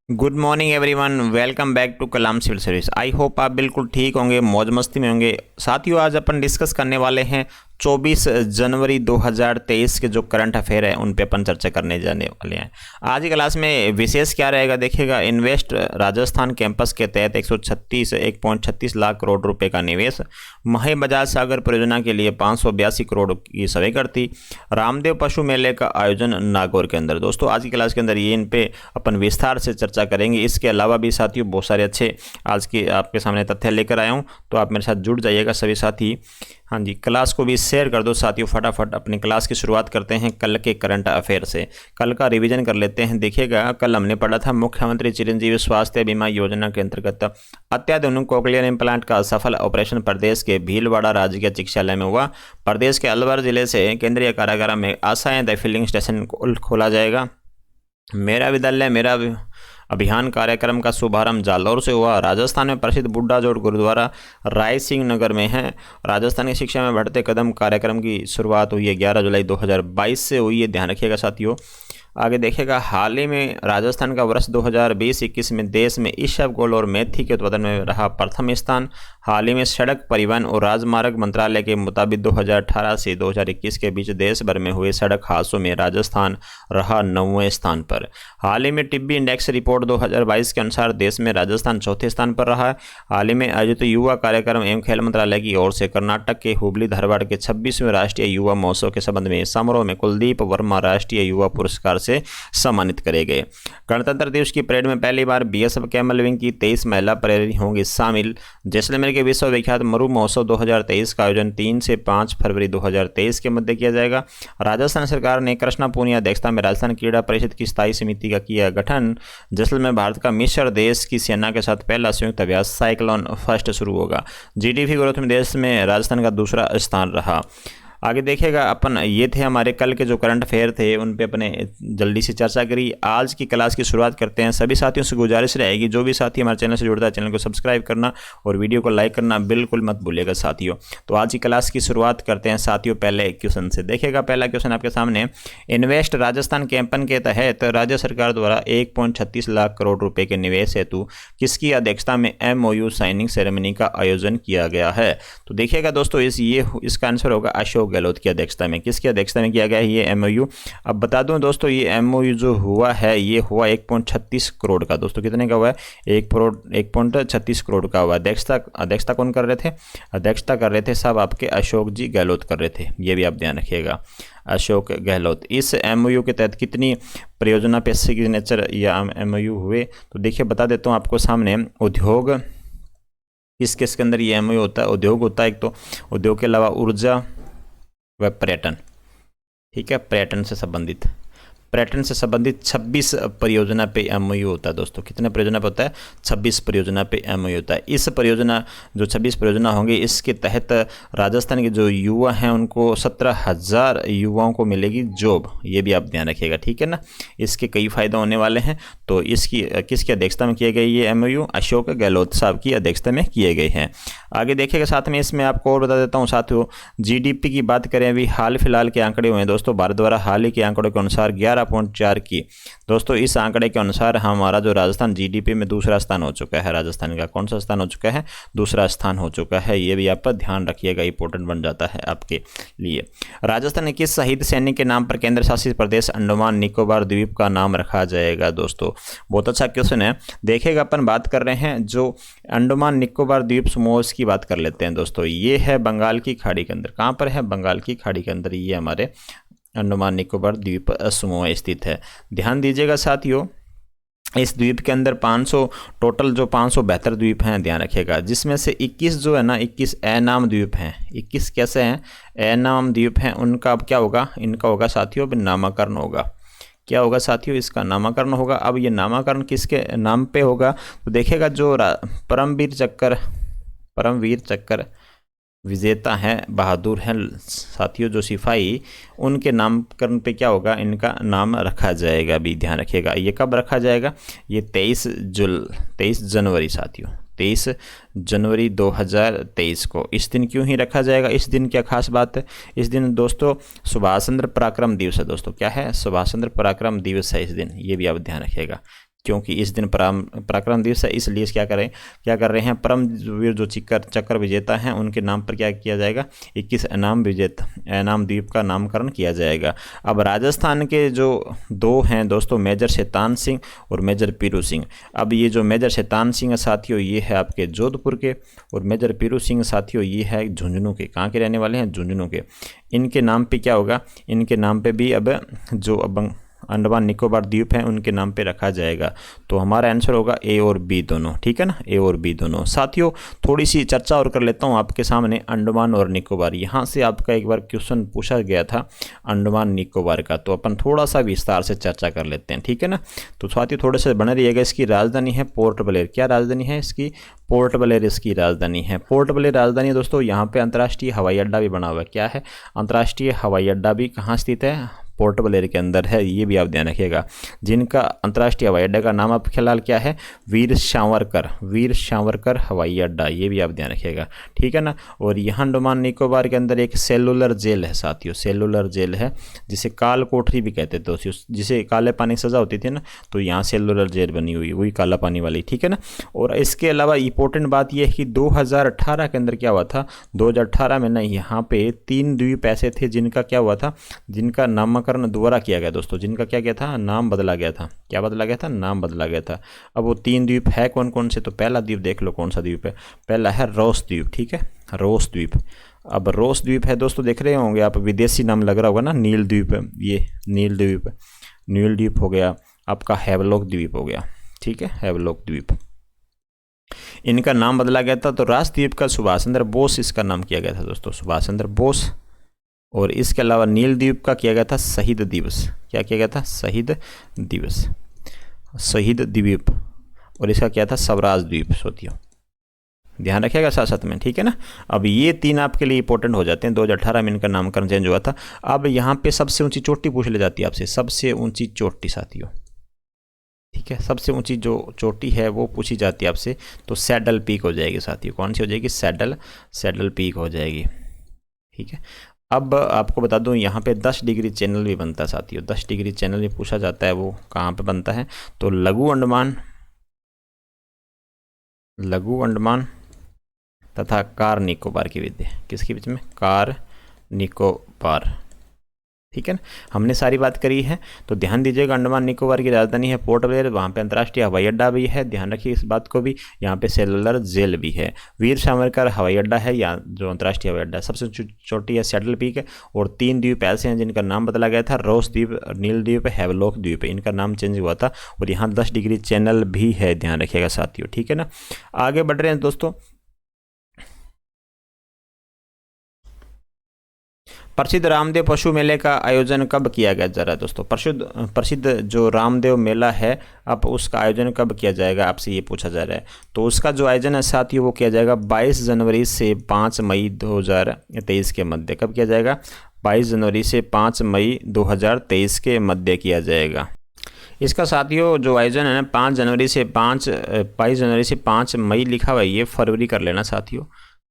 Good morning everyone, welcome back to Kalam civil service. I hope आप बिल्कुल ठीक होंगे, मौज मस्ती में होंगे। साथियों, आज अपन डिस्कस करने वाले हैं 24 जनवरी 2023 के जो करंट अफेयर है उन पे अपन चर्चा करने जाने वाले हैं। आज की क्लास में विशेष क्या रहेगा देखिएगा। इन्वेस्ट राजस्थान कैंपस के तहत 1.36 लाख करोड़ रुपए का निवेश। महे बजाज सागर परियोजना के लिए 582 करोड़ की स्वीकृति। रामदेव पशु मेले का आयोजन नागौर के अंदर। दोस्तों, आज की क्लास के अंदर ये इन पे अपन विस्तार से चर्चा करेंगे। इसके अलावा भी साथियों बहुत सारे अच्छे आज के आपके सामने तथ्य लेकर आया हूँ, तो आप मेरे साथ जुड़ जाइएगा सभी साथी। हाँ जी, क्लास को भी शेयर कर दो साथियों। फटाफट अपनी क्लास की शुरुआत करते हैं कल के करंट अफेयर से। कल का रिवीजन कर लेते हैं। देखिएगा, कल हमने पढ़ा था मुख्यमंत्री चिरंजीवी स्वास्थ्य बीमा योजना के अंतर्गत अत्याधुनिक कोक्लियर इम्प्लांट का सफल ऑपरेशन प्रदेश के भीलवाड़ा राजकीय चिकित्सालय में हुआ। प्रदेश के अलवर जिले से केंद्रीय कारागार में आशाएं फिलिंग स्टेशन खोला जाएगा। मेरा विद्यालय मेरा अभियान कार्यक्रम का शुभारंभ जालौर से हुआ। राजस्थान में प्रसिद्ध बुड्ढा जोड़ गुरुद्वारा राय सिंह नगर में है। राजस्थान की शिक्षा में बढ़ते कदम कार्यक्रम की शुरुआत हुई है 11 जुलाई 2022 से हुई है, ध्यान रखिएगा साथियों। आगे देखिएगा, हाल ही में राजस्थान का वर्ष 2020-21 में देश में इसबगोल और मेथी के उत्पादन में रहा प्रथम स्थान। हाल ही में सड़क परिवहन और राजमार्ग मंत्रालय के मुताबिक 2018 से 2021 के बीच देश भर में हुए सड़क हादसों में राजस्थान रहा 9वें स्थान पर। हाल ही में टिब्बी इंडेक्स रिपोर्ट 2022 के अनुसार देश में राजस्थान चौथे स्थान पर रहा है। हाल ही में आयोजित युवा कार्यक्रम एवं खेल मंत्रालय की ओर से कर्नाटक के हुबली धारवाड़ के 26वें राष्ट्रीय युवा महोत्सव के संबंध में समारोह में कुलदीप वर्मा राष्ट्रीय युवा पुरस्कार से सम्मानित करे गए। गणतंत्र दिवस की परेड में पहली बार बीएसएफ कैमल विंग की 23 महिला प्रहरी होंगी शामिल। जैसलमेर के विश्व विख्यात मरु महोत्सव 2023 का आयोजन 3 से 5 फरवरी 2023 के मध्य किया जाएगा। राजस्थान सरकार ने कृष्णा पूनिया अध्यक्षता में राजस्थान क्रीड़ा परिषद की स्थायी समिति का किया गठन। जैसलमेर भारत का मिस्र देश की सेना के साथ पहला संयुक्त अभ्यास साइक्लोन फर्स्ट शुरू होगा। जीडीपी ग्रोथ में देश में राजस्थान का दूसरा स्थान रहा। आगे देखिएगा, अपन ये थे हमारे कल के जो करंट अफेयर थे उन पे अपने जल्दी से चर्चा करी। आज की क्लास की शुरुआत करते हैं। सभी साथियों से गुजारिश रहेगी, जो भी साथी हमारे चैनल से जुड़ता है चैनल को सब्सक्राइब करना और वीडियो को लाइक करना बिल्कुल मत भूलिएगा साथियों। तो आज की क्लास की शुरुआत करते हैं साथियों पहले क्वेश्चन से। देखिएगा, पहला क्वेश्चन आपके सामने। इन्वेस्ट राजस्थान कैंपेन के तहत राज्य सरकार द्वारा 1.36 लाख करोड़ रुपए के निवेश हेतु किसकी अध्यक्षता में MOU साइनिंग सेरेमनी का आयोजन किया गया है? तो देखिएगा दोस्तों, इसका आंसर होगा अशोक गहलोत की अध्यक्षता में। किसकी अध्यक्षता में किया गया है ये MOU? अब बता दूं दोस्तों, ये MOU जो हुआ है ये हुआ 1.36 करोड़ का। दोस्तों कितने का हुआ है? 1.36 करोड़ का हुआ। अध्यक्षता कौन कर रहे थे? अध्यक्षता कर रहे थे साहब आपके अशोक जी गहलोत कर रहे थे। ये भी आप ध्यान रखिएगा, अशोक गहलोत। इस MOU के तहत कितनी परियोजना पे सिग्नेचर या MOU हुए? तो देखिए बता देता हूँ आपको सामने। उद्योग, किसके अंदर ये MOU होता है? उद्योग होता है एक तो, उद्योग के अलावा ऊर्जा व पर्यटन। ठीक है, पर्यटन से संबंधित 26 परियोजना पे MOU होता है दोस्तों। कितने परियोजना पे होता है? 26 परियोजना पे MOU होता है। इस परियोजना जो 26 परियोजना होंगे इसके तहत राजस्थान के जो युवा हैं उनको 17,000 युवाओं को मिलेगी जॉब। ये भी आप ध्यान रखिएगा, ठीक है ना। इसके कई फायदे होने वाले हैं। तो इसकी किसकी अध्यक्षता में किए गए ये MOU? अशोक गहलोत साहब की अध्यक्षता में किए गए हैं। आगे देखिएगा, साथ में इसमें आपको और बता देता हूँ साथियों, GDP की बात करें अभी हाल फिलहाल के आंकड़े हुए हैं दोस्तों भारत द्वारा। हाल ही के आंकड़ों के अनुसार 11.4 की। दोस्तों इस आंकड़े के अनुसार हमारा जो राजस्थान GDP में दूसरा स्थान हो चुका है। राजस्थान का कौन सा स्थान हो चुका है? दूसरा स्थान हो चुका है। ये भी आप पर ध्यान रखिएगा, इंपॉर्टेंट बन जाता है आपके लिए। राजस्थान के शहीद सैनिक के नाम पर केंद्र शासित प्रदेश अंडमान निकोबार द्वीप का नाम रखा जाएगा। दोस्तों बहुत अच्छा क्वेश्चन है। देखिएगा, अपन बात कर रहे हैं जो अंडमान निकोबार द्वीप समूह की बात कर लेते हैं दोस्तों। ये है बंगाल की खाड़ी के अंदर। कहाँ पर है? बंगाल की खाड़ी के अंदर ये हमारे अंडमान निकोबार द्वीप समूह स्थित है। ध्यान दीजिएगा साथियों, इस द्वीप के अंदर 500 टोटल जो 572 द्वीप हैं, ध्यान रखिएगा, जिसमें से 21 जो है ना 21 अनाम द्वीप हैं। 21 कैसे हैं? अनाम द्वीप हैं। उनका अब क्या होगा? इनका होगा साथियों नामकरण होगा। क्या होगा साथियों? इसका नामकरण होगा। अब ये नामकरण किसके नाम पे होगा? तो देखिएगा, जो परमवीर चक्र विजेता हैं, बहादुर हैं साथियों जो सिपाही, उनके नामकरण पे क्या होगा? इनका नाम रखा जाएगा। अभी ध्यान रखिएगा, ये कब रखा जाएगा? ये 23 जनवरी साथियों, 23 जनवरी 2023 को। इस दिन क्यों ही रखा जाएगा? इस दिन क्या खास बात है? इस दिन दोस्तों सुभाष चंद्र पराक्रम दिवस है। दोस्तों क्या है? सुभाष चंद्र पराक्रम दिवस है इस दिन। ये भी आप ध्यान रखिएगा। क्योंकि इस दिन पराक्रम दिवस है, इसलिए क्या कर रहे हैं, परमवीर जो चक्र विजेता हैं उनके नाम पर क्या किया जाएगा, 21 इनाम द्वीप का नामकरण किया जाएगा। अब राजस्थान के जो दो हैं दोस्तों, मेजर शैतान सिंह और मेजर पीरू सिंह। अब ये जो मेजर शैतान सिंह साथियों ये है आपके जोधपुर के, और मेजर पीरू सिंह साथियों ये है झुंझुनू के। कहाँ के रहने वाले हैं, झुंझुनू के। इनके नाम पे क्या होगा, इनके नाम पे भी अब जो अंडमान निकोबार द्वीप हैं उनके नाम पे रखा जाएगा। तो हमारा आंसर होगा ए और बी दोनों, ठीक है ना, ए और बी दोनों। साथियों थोड़ी सी चर्चा और कर लेता हूँ आपके सामने अंडमान और निकोबार। यहाँ से आपका एक बार क्वेश्चन पूछा गया था अंडमान निकोबार का, तो अपन थोड़ा सा विस्तार से चर्चा कर लेते हैं, ठीक है ना। तो साथियों थोड़े से बने रहिएगा। इसकी राजधानी है पोर्ट ब्लेयर। क्या राजधानी है इसकी, पोर्ट ब्लेयर इसकी राजधानी है। पोर्ट ब्लेयर राजधानी है दोस्तों। यहाँ पे अंतर्राष्ट्रीय हवाई अड्डा भी बना हुआ है। क्या है, अंतर्राष्ट्रीय हवाई अड्डा भी कहाँ स्थित है, पोर्ट ब्लेयर के अंदर है। ये भी आप ध्यान रखिएगा। जिनका अंतर्राष्ट्रीय हवाई अड्डा का नाम आप फिलहाल क्या है, वीर सावरकर हवाई अड्डा, ये भी आप ध्यान रखिएगा, ठीक है ना। और यहाँ अंडमान निकोबार के अंदर एक सेलुलर जेल है साथियों, सेलुलर जेल है, जिसे काल कोठरी भी कहते थे, जिसे काले पानी की सज़ा होती थी ना, तो यहाँ सेलुलर जेल बनी हुई, वही काला पानी वाली, ठीक है ना। और इसके अलावा इंपॉर्टेंट बात यह है कि 2018 के अंदर क्या हुआ था, 2018 में ना यहाँ पे 3 द्वीप ऐसे थे जिनका क्या हुआ था, जिनका नामकरण दोबारा किया गया दोस्तों, जिनका क्या किया था, नाम बदला गया था। क्या बदला गया था, नाम बदला गया था। अब वो 3 द्वीप है कौन कौन से, तो पहला द्वीप देख लो कौन सा द्वीप है, पहला है रोस द्वीप, ठीक है, रोस द्वीप। अब रोस द्वीप है दोस्तों, देख रहे होंगे आप, विदेशी नाम लग रहा होगा ना, नील द्वीप है, ये नील द्वीप हो गया आपका, हैवलॉक द्वीप हो गया, ठीक है, हैवलॉक द्वीप। इनका नाम बदला गया था। तो रास द्वीप का सुभाष चंद्र बोस इसका नाम किया गया था दोस्तों, सुभाष चंद्र बोस। और इसके अलावा नील द्वीप का किया गया था शहीद दिवस। क्या किया गया था, शहीद दिवस, शहीद द्वीप। और इसका क्या था, स्वराज द्वीप। साथियों ध्यान रखिएगा साथ साथ में, ठीक है ना। अब ये 3 आपके लिए इंपॉर्टेंट हो जाते हैं। 2018 में इनका नामकरण चेंज हुआ था। अब यहाँ पे सबसे ऊंची चोटी पूछ ले जाती है आपसे, सबसे ऊंची चोटी साथियों, ठीक है, सबसे ऊंची जो चोटी है वो पूछी जाती है आपसे, तो सैडल पीक हो जाएगी साथियों। कौन सी हो जाएगी, सैडल पीक हो जाएगी, ठीक है। अब आपको बता दूं यहाँ पे 10 डिग्री चैनल भी बनता है साथियों, 10 डिग्री चैनल भी पूछा जाता है। वो कहाँ पे बनता है, तो लघु अंडमान तथा कार निकोबार के बीच, किसके बीच में, कार निकोबार, ठीक है ना। हमने सारी बात करी है, तो ध्यान दीजिएगा। अंडमान निकोबार की राजधानी है पोर्ट ब्लेयर, वहाँ पे अंतर्राष्ट्रीय हवाई अड्डा भी है, ध्यान रखिए इस बात को भी। यहाँ पे सेलुलर जेल भी है। वीर सावरकर हवाई अड्डा है, या जो अंतर्राष्ट्रीय हवाई अड्डा है। सबसे छोटी है सैडल पीक है। और 3 द्वीप ऐसे हैं जिनका नाम बदला गया था, रोस द्वीप, नील द्वीप, हैवलॉक द्वीप, इनका नाम चेंज हुआ था। और यहाँ 10 डिग्री चैनल भी है, ध्यान रखिएगा साथियों, ठीक है ना। आगे बढ़ रहे हैं दोस्तों। प्रसिद्ध रामदेव पशु मेले का आयोजन कब किया गया, जरा दोस्तों, प्रसिद्ध जो रामदेव मेला है, अब उसका आयोजन कब किया जाएगा, आपसे ये पूछा जा रहा है। तो उसका जो आयोजन है साथियों वो किया जाएगा 22 जनवरी से 5 मई 2023 के मध्य। कब किया जाएगा, 22 जनवरी से 5 मई 2023 के मध्य किया जाएगा। इसका साथियों जो आयोजन है ना, 22 जनवरी से 5 मई लिखा हुआ है, ये फरवरी कर लेना साथियों।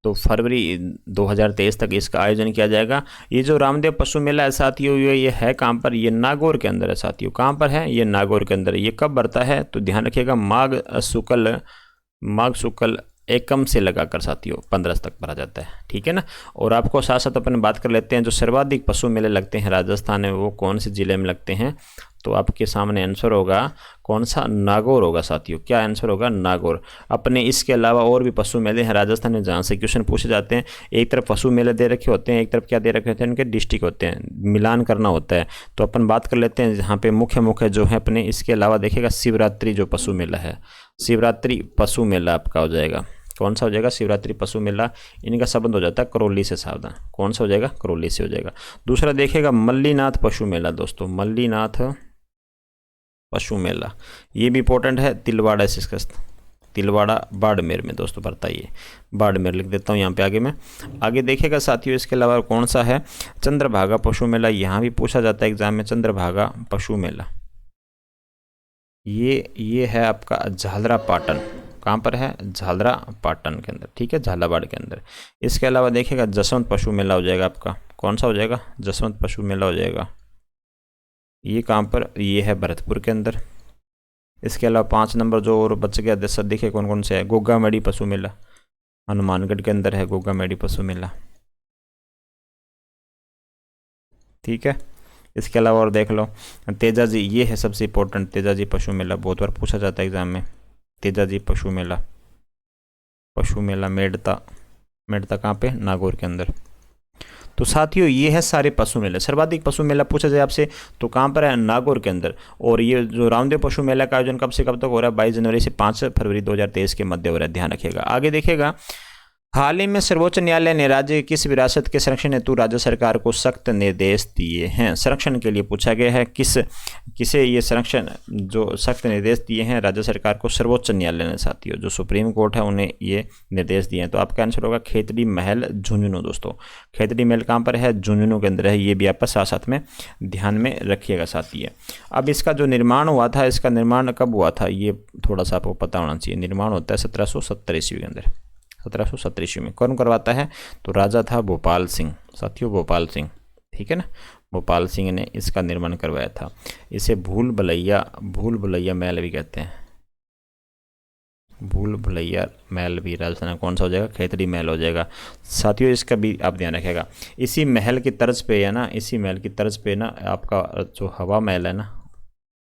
तो फरवरी 2023 तक इसका आयोजन किया जाएगा। ये जो रामदेव पशु मेला है साथियों, ये है कहाँ पर, ये नागौर के अंदर है साथियों। कहाँ पर है, ये नागौर के अंदर। ये कब बढ़ता है, तो ध्यान रखिएगा, माघ शुक्ल एकम से लगाकर साथियों 15 तक भरा जाता है, ठीक है ना। और आपको साथ साथ अपन बात कर लेते हैं, जो सर्वाधिक पशु मेले लगते हैं राजस्थान में, वो कौन से ज़िले में लगते हैं। तो आपके सामने आंसर होगा कौन सा, नागौर होगा साथियों। क्या आंसर होगा, नागौर। अपने इसके अलावा और भी पशु मेले हैं राजस्थान में, जहाँ से क्वेश्चन पूछे जाते हैं। एक तरफ पशु मेले दे रखे होते हैं, एक तरफ क्या दे रखे होते हैं, उनके डिस्ट्रिक्ट होते हैं, मिलान करना होता है। तो अपन बात कर लेते हैं जहाँ पे मुख्य जो है अपने। इसके अलावा देखिएगा शिवरात्रि जो पशु मेला है, शिवरात्रि पशु मेला आपका हो जाएगा। कौन सा हो जाएगा, शिवरात्रि पशु मेला। इनका संबंध हो जाता है करौली से, सावधान। कौन सा हो जाएगा, करौली से हो जाएगा। दूसरा देखिएगा मल्लीनाथ पशु मेला दोस्तों, मल्लीनाथ पशु मेला, ये भी इंपॉर्टेंट है। तिलवाड़ा बाड़मेर में दोस्तों पड़ता है, ये बाड़मेर लिख देता हूँ यहाँ पे आगे में। आगे देखिएगा साथियों, इसके अलावा कौन सा है, चंद्रभागा पशु मेला। यहाँ भी पूछा जाता है एग्जाम में, चंद्रभागा पशु मेला। ये है आपका झालरा पाटन। कहाँ पर है, झालरा पाटन के अंदर, ठीक है, झालावाड़ के अंदर। इसके अलावा देखिएगा जसवंत पशु मेला हो जाएगा आपका। कौन सा हो जाएगा, जसवंत पशु मेला हो जाएगा। ये कहाँ पर, ये है भरतपुर के अंदर। इसके अलावा 5 नंबर जो और बच गया देखिए कौन कौन से है। गोगा मेडी पशु मेला हनुमानगढ़ के अंदर है, गोगा मेडी पशु मेला, ठीक है। इसके अलावा और देख लो तेजाजी, ये है सबसे इंपॉर्टेंट, तेजाजी पशु मेला बहुत बार पूछा जाता है एग्जाम में। तेजाजी पशु मेला, पशु मेला मेड़ता, मेड़ता कहाँ पे, नागौर के अंदर। तो साथियों ये है सारे पशु मेले। सर्वाधिक पशु मेला पूछा जाए आपसे तो कहाँ पर है, नागौर के अंदर। और ये जो रामदेव पशु मेला का आयोजन कब से कब तक हो रहा है, 22 जनवरी से 5 फरवरी 2023 के मध्य हो रहा है, ध्यान रखिएगा। आगे देखिएगा, हाल ही में सर्वोच्च न्यायालय ने राज्य की किस विरासत के संरक्षण हेतु राज्य सरकार को सख्त निर्देश दिए हैं। संरक्षण के लिए पूछा गया है, किसे ये संरक्षण जो सख्त निर्देश दिए हैं राज्य सरकार को, सर्वोच्च न्यायालय ने साथियों, जो सुप्रीम कोर्ट है उन्हें ये निर्देश दिए हैं। तो आपका आंसर होगा खेतड़ी महल झुंझुनू। दोस्तों खेतड़ी महल कहाँ पर है, झुंझुनू के अंदर है, ये भी आपका साथ साथ में ध्यान में रखिएगा साथी। अब इसका जो निर्माण हुआ था, इसका निर्माण कब हुआ था ये थोड़ा सा आपको पता होना चाहिए। निर्माण होता है 1770 ईस्वी के अंदर, 1770 ईस्वी में। कौन करवाता है, तो राजा था भोपाल सिंह साथियों, भोपाल सिंह, ठीक है ना। भोपाल सिंह ने इसका निर्माण करवाया था। इसे भूल भुलैया महल भी कहते हैं, भूल भुलैया महल भी राजस्थान कौन सा हो जाएगा, खेतड़ी महल हो जाएगा साथियों। इसका भी आप ध्यान रखिएगा। इसी महल की तर्ज पे है ना, इसी महल की तर्ज पे ना आपका जो हवा महल है ना,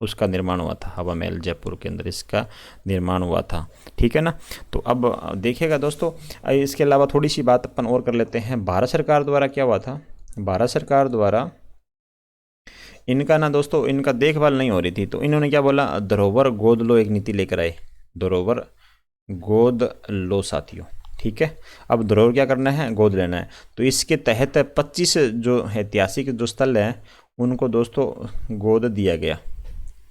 उसका निर्माण हुआ था। हवा महल जयपुर के अंदर इसका निर्माण हुआ था, ठीक है ना। तो अब देखिएगा दोस्तों, इसके अलावा थोड़ी सी बात अपन और कर लेते हैं। भारत सरकार द्वारा क्या हुआ था, भारत सरकार द्वारा इनका ना दोस्तों, इनका देखभाल नहीं हो रही थी, तो इन्होंने क्या बोला, धरोहर गोद लो, एक नीति लेकर आए, धरोहर गोद लो साथियों, ठीक है। अब धरोहर क्या करना है, गोद लेना है। तो इसके तहत 25 जो ऐतिहासिक जो स्थल हैं उनको दोस्तों गोद दिया गया,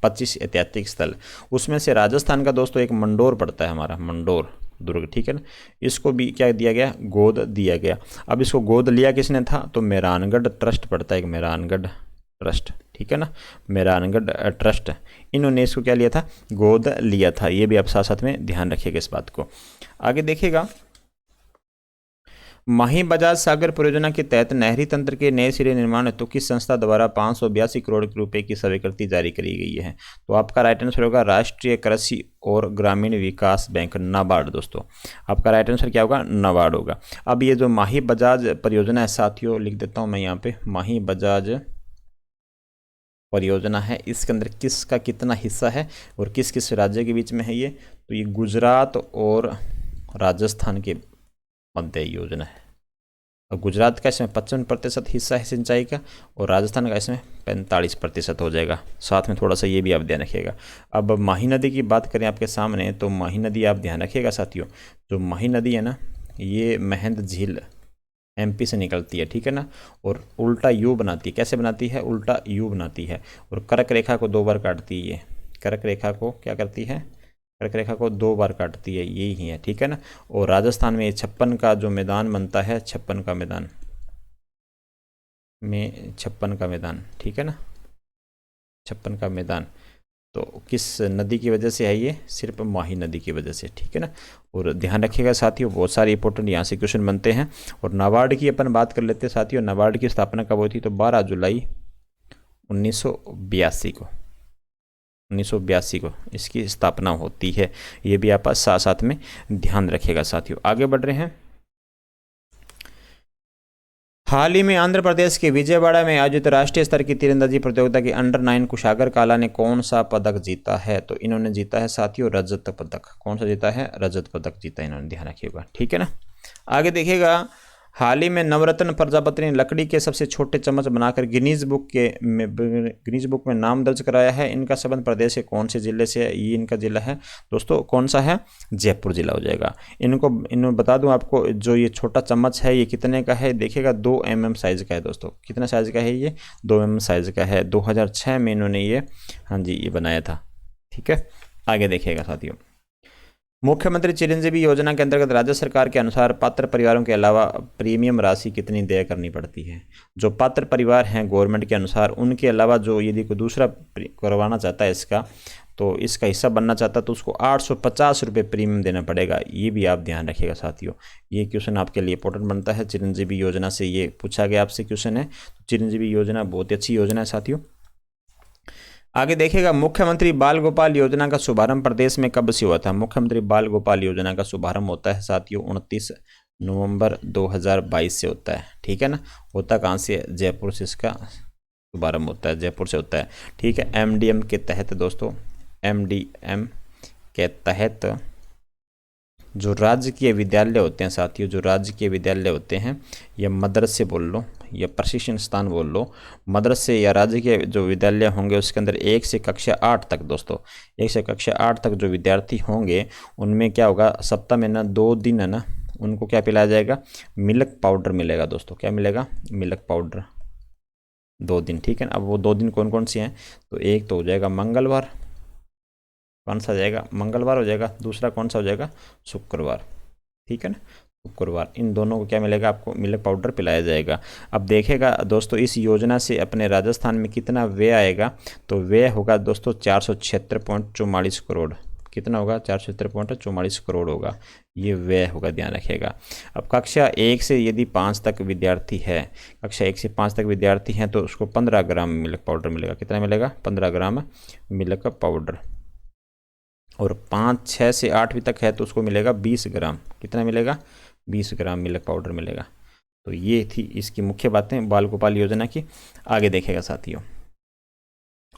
25 ऐतिहासिक स्थल। उसमें से राजस्थान का दोस्तों एक मंडोर पड़ता है हमारा, मंडोर दुर्ग, ठीक है ना। इसको भी क्या दिया गया, गोद दिया गया। अब इसको गोद लिया किसने था, तो मेहरानगढ़ ट्रस्ट पड़ता है, एक मेहरानगढ़ ट्रस्ट, ठीक है ना, मेहरानगढ़ ट्रस्ट, इन्होंने इसको क्या लिया था, गोद लिया था। ये भी आप साथ साथ में ध्यान रखिएगा इस बात को। आगे देखिएगा, माही बजाज सागर परियोजना के तहत नहरी तंत्र के नए सिरे निर्माण हेतु किस संस्था द्वारा 582 करोड़ रुपए की स्वीकृति जारी करी गई है। तो आपका राइट आंसर होगा राष्ट्रीय कृषि और ग्रामीण विकास बैंक, नाबार्ड। दोस्तों आपका राइट आंसर क्या होगा, नाबार्ड होगा। अब ये जो माही बजाज परियोजना है साथियों, लिख देता हूँ मैं यहाँ पे, माही बजाज परियोजना है, इसके अंदर किसका कितना हिस्सा है और किस किस राज्य के बीच में है ये, तो ये गुजरात और राजस्थान के मध्य योजना है। और गुजरात का इसमें 55% हिस्सा है सिंचाई का, और राजस्थान का इसमें 45% हो जाएगा। साथ में थोड़ा सा ये भी आप ध्यान रखिएगा। अब माही नदी की बात करें आपके सामने, तो माही नदी आप ध्यान रखिएगा साथियों, जो माही नदी है ना, ये महंद झील MP से निकलती है, ठीक है ना, और उल्टा यू बनाती है। कैसे बनाती है, उल्टा यू बनाती है, और कर्क रेखा को 2 बार काटती है। कर्क रेखा को क्या करती है, कर्क रेखा को 2 बार काटती है, यही ही है, ठीक है ना। और राजस्थान में 56 का जो मैदान बनता है, 56 का मैदान में 56 का मैदान, ठीक है ना, 56 का मैदान, तो किस नदी की वजह से है ये, सिर्फ माही नदी की वजह से, ठीक है ना। और ध्यान रखिएगा साथियों, बहुत सारे इंपॉर्टेंट यहाँ से क्वेश्चन बनते हैं। और नाबार्ड की अपन बात कर लेते हैं साथियों। नाबार्ड की स्थापना कब हुई थी, तो 12 जुलाई 1982 को, 1982 को इसकी स्थापना होती है। ये भी आप साथ साथ में ध्यान रखिएगा साथियों। आगे बढ़ रहे हैं, हाल ही में आंध्र प्रदेश के विजयवाड़ा में आयोजित राष्ट्रीय स्तर की तीरंदाजी प्रतियोगिता के अंडर-9 कुशागर काला ने कौन सा पदक जीता है। तो इन्होंने जीता है साथियों रजत पदक। कौन सा जीता है, रजत पदक जीता है इन्होंने, ध्यान रखिएगा, ठीक है ना। आगे देखिएगा, हाल ही में नवरत्न प्रजापति ने लकड़ी के सबसे छोटे चम्मच बनाकर गिनीज बुक में नाम दर्ज कराया है। इनका संबंध प्रदेश के कौन से जिले से है, ये इनका जिला है दोस्तों, कौन सा है, जयपुर जिला हो जाएगा। इन्होंने बता दूं आपको, जो ये छोटा चम्मच है ये कितने का है, देखिएगा 2 mm साइज का है दोस्तों। कितना साइज का है ये, 2 mm साइज का है। 2006 में इन्होंने ये, हाँ जी, ये बनाया था, ठीक है। आगे देखिएगा साथियों, मुख्यमंत्री चिरंजीवी योजना के अंतर्गत राज्य सरकार के अनुसार पात्र परिवारों के अलावा प्रीमियम राशि कितनी देय करनी पड़ती है। जो पात्र परिवार हैं गवर्नमेंट के अनुसार, उनके अलावा जो यदि कोई दूसरा करवाना चाहता है इसका, तो इसका हिस्सा बनना चाहता है, तो उसको 850 रुपये प्रीमियम देना पड़ेगा। ये भी आप ध्यान रखिएगा साथियों, ये क्वेश्चन आपके लिए इंपॉर्टेंट बनता है। चिरंजीवी योजना से ये पूछा गया आपसे क्वेश्चन है। तो चिरंजीवी योजना बहुत अच्छी योजना है साथियों। आगे देखिएगा, मुख्यमंत्री बाल गोपाल योजना का शुभारंभ प्रदेश में कब से हुआ था। मुख्यमंत्री बाल गोपाल योजना का शुभारंभ होता है साथियों 29 नवंबर 2022 से होता है। ठीक है ना। होता कहाँ से? जयपुर से इसका शुभारंभ होता है, जयपुर से होता है। ठीक है। एमडीएम के तहत दोस्तों, एमडीएम के तहत जो राजकीय विद्यालय होते हैं साथियों, जो राजकीय विद्यालय होते हैं या मदरसे बोल लो या प्रशिक्षण स्थान बोल लो, मदरसे या राजकीय जो विद्यालय होंगे उसके अंदर 1 से कक्षा 8 तक दोस्तों, 1 से कक्षा 8 तक जो विद्यार्थी होंगे उनमें क्या होगा, सप्ताह में ना 2 दिन है ना, उनको क्या पिलाया जाएगा, मिल्क पाउडर मिलेगा दोस्तों। क्या मिलेगा? मिल्क पाउडर 2 दिन। ठीक है ना। अब वो 2 दिन कौन कौन से हैं? तो एक तो हो जाएगा मंगलवार, कौन सा जाएगा? मंगलवार हो जाएगा। दूसरा कौन सा हो जाएगा? शुक्रवार। ठीक है ना। शुक्रवार, इन दोनों को क्या मिलेगा? आपको मिल्क पाउडर पिलाया जाएगा। अब देखेगा दोस्तों, इस योजना से अपने राजस्थान में कितना व्यय आएगा, तो व्यय होगा दोस्तों 476.44 करोड़। कितना होगा? 476.44 करोड़ होगा, ये व्यय होगा, ध्यान रखिएगा। अब कक्षा 1 से यदि 5 तक विद्यार्थी है, कक्षा 1 से 5 तक विद्यार्थी हैं तो उसको 15 ग्राम मिल्क पाउडर मिलेगा। कितना मिलेगा? 15 ग्राम मिल्क पाउडर। और 5, 6 से 8वीं तक है तो उसको मिलेगा 20 ग्राम। कितना मिलेगा? 20 ग्राम मिल्क पाउडर मिलेगा। तो ये थी इसकी मुख्य बातें बाल गोपाल योजना की। आगे देखेगा साथियों,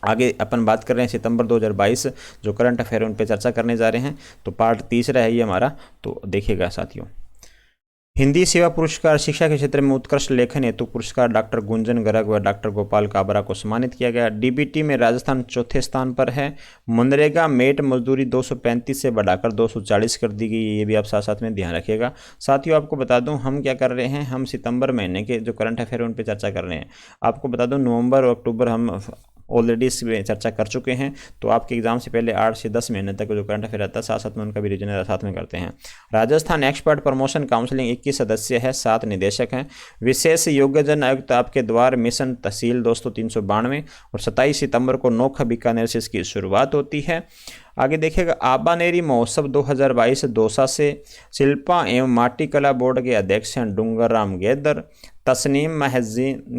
आगे अपन बात कर रहे हैं सितंबर 2022 जो करंट अफेयर उन पे चर्चा करने जा रहे हैं। तो पार्ट तीसरा है ये हमारा। तो देखिएगा साथियों, हिंदी सेवा पुरस्कार शिक्षा के क्षेत्र में उत्कृष्ट लेखन हेतु पुरस्कार डॉक्टर गुंजन गर्ग व डॉक्टर गोपाल काबरा को सम्मानित किया गया। डीबीटी में राजस्थान चौथे स्थान पर है। मनरेगा मेट मजदूरी 235 से बढ़ाकर 240 कर दी गई, ये भी आप साथ साथ में ध्यान रखिएगा। साथियों आपको बता दूं हम क्या कर रहे हैं, हम सितंबर महीने के जो करंट अफेयर उन पर चर्चा कर रहे हैं। आपको बता दूं नवंबर और अक्टूबर हम ऑलरेडी इस पर चर्चा कर चुके हैं। तो आपके एग्जाम से पहले 8 से 10 महीने तक जो करंट अफेयर रहता है साथ साथ में उनका भी रिवीजन साथ में करते हैं। राजस्थान एक्सपर्ट प्रमोशन काउंसिलिंग 21 सदस्य है, 7 निदेशक हैं। विशेष योग्यजन आयुक्त आपके द्वार मिशन तहसील दोस्तों 392 और 27 सितंबर को नोखा बीकानेर से इसकी शुरुआत होती है। आगे देखिएगा, आबानेरी महोत्सव 2022 दौसा से। शिल्पा एवं माटी कला बोर्ड के अध्यक्ष हैं डूंगर राम गेदर। तस्नीम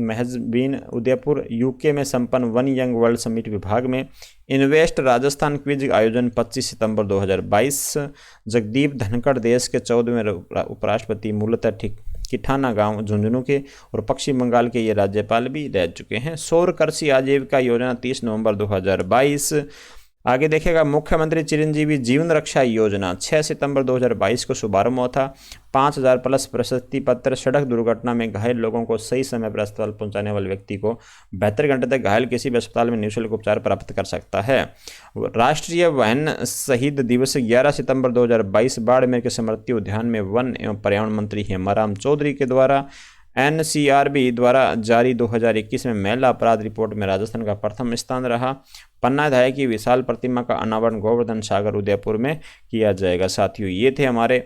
महजबीन उदयपुर यूके में संपन्न वन यंग वर्ल्ड समिट विभाग में। इन्वेस्ट राजस्थान क्विज आयोजन 25 सितंबर 2022। जगदीप धनखड़ देश के 14वें उपराष्ट्रपति, मूलतः किठाना गांव झुंझुनू के और पश्चिम बंगाल के ये राज्यपाल भी रह चुके हैं। सौर कृषि आजीविका योजना 30 नवंबर 2022। आगे देखेगा, मुख्यमंत्री चिरंजीवी जीवन रक्षा योजना 6 सितंबर 2022 को शुभारंभ हुआ था। 5000 प्लस प्रशस्ति पत्र। सड़क दुर्घटना में घायल लोगों को सही समय पर अस्पताल पहुंचाने वाले व्यक्ति को 72 घंटे तक घायल किसी भी अस्पताल में निःशुल्क उपचार प्राप्त कर सकता है। राष्ट्रीय वन्य शहीद दिवस 11 सितंबर 2022 बाड़मेर के स्मृति उद्यान में वन एवं पर्यावरण मंत्री हेमाराम चौधरी के द्वारा एनसीआरबी द्वारा जारी 2021 में महिला अपराध रिपोर्ट में राजस्थान का प्रथम स्थान रहा। पन्ना धाय की विशाल प्रतिमा का अनावरण गोवर्धन सागर उदयपुर में किया जाएगा। साथियों ये थे हमारे।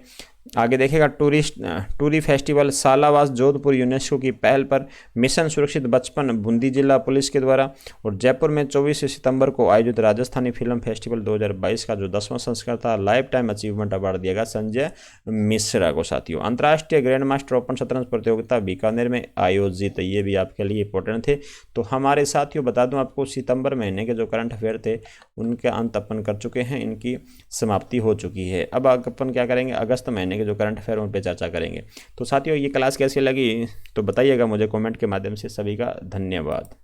आगे देखेगा, टूरी फेस्टिवल सालावास जोधपुर यूनेस्को की पहल पर मिशन सुरक्षित बचपन बूंदी जिला पुलिस के द्वारा। और जयपुर में 24 सितंबर को आयोजित राजस्थानी फिल्म फेस्टिवल 2022 का जो 10वां संस्करण था, लाइफ टाइम अचीवमेंट अवार्ड दिया गया संजय मिश्रा को। साथियों अंतर्राष्ट्रीय ग्रैंड मास्टर ओपन शतरंज प्रतियोगिता बीकानेर में आयोजित, ये भी आपके लिए इंपॉर्टेंट थे। तो हमारे साथियों बता दूं आपको, सितंबर महीने के जो करंट अफेयर थे उनके अंत अपन कर चुके हैं, इनकी समाप्ति हो चुकी है। अब अपन क्या करेंगे, अगस्त महीने के जो करंट अफेयर उन पे चर्चा करेंगे। तो साथियों ये क्लास कैसी लगी तो बताइएगा मुझे कमेंट के माध्यम से। सभी का धन्यवाद।